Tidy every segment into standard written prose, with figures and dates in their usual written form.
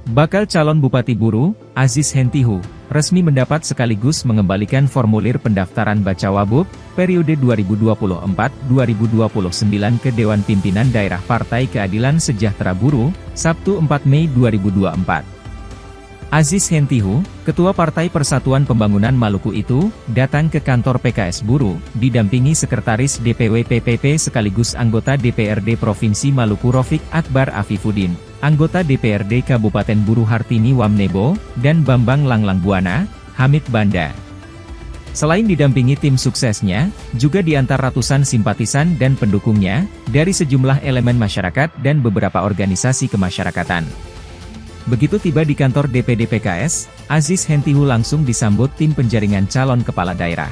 Bakal calon Bupati Buru, Aziz Hentihu, resmi mendapat sekaligus mengembalikan formulir pendaftaran Bacawagub, periode 2024-2029 ke Dewan Pimpinan Daerah Partai Keadilan Sejahtera Buruh, Sabtu 4 Mei 2024. Aziz Hentihu, Ketua Partai Persatuan Pembangunan Maluku itu, datang ke kantor PKS Buruh, didampingi Sekretaris DPW PPP sekaligus anggota DPRD Provinsi Maluku Rofik Akbar Afifuddin, anggota DPRD Kabupaten Buruh Hartini Wamnebo, dan Bambang Langlang Buana, Hamid Banda. Selain didampingi tim suksesnya, juga diantar ratusan simpatisan dan pendukungnya, dari sejumlah elemen masyarakat dan beberapa organisasi kemasyarakatan. Begitu tiba di kantor DPD PKS, Aziz Hentihu langsung disambut tim penjaringan calon kepala daerah.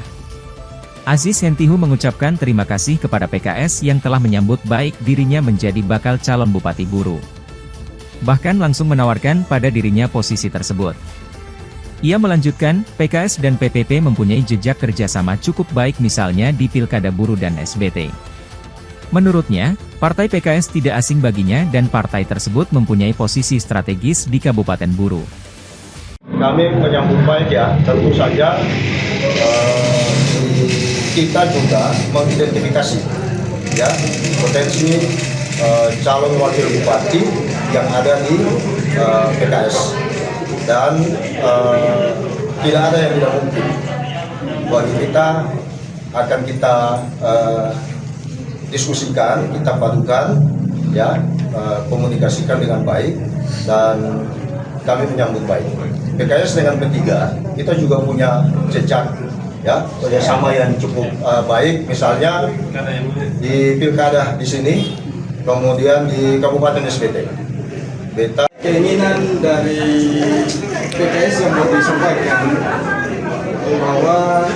Aziz Hentihu mengucapkan terima kasih kepada PKS yang telah menyambut baik dirinya menjadi bakal calon Bupati Buru. Bahkan langsung menawarkan pada dirinya posisi tersebut. Ia melanjutkan, PKS dan PPP mempunyai jejak kerjasama cukup baik misalnya di Pilkada Buruh dan SBT. Menurutnya, Partai PKS tidak asing baginya dan partai tersebut mempunyai posisi strategis di Kabupaten Buruh. Kami menyambut baik ya, tentu saja kita juga mengidentifikasi ya potensi calon wakil bupati yang ada di PKS dan tidak ada yang tidak mungkin bagi kita. Akan kita diskusikan, kita padukan, ya, komunikasikan dengan baik, dan kami menyambut baik. PKS dengan P3, kita juga punya jejak, ya, kerjasama yang cukup baik, misalnya di pilkada di sini, kemudian di Kabupaten SBT. Keinginan dari PKS yang mau disampaikan bahwa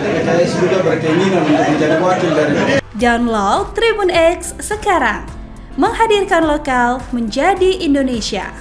PKS juga berkeinginan untuk menjadi wakil dari. Download Tribun X sekarang, menghadirkan lokal menjadi Indonesia.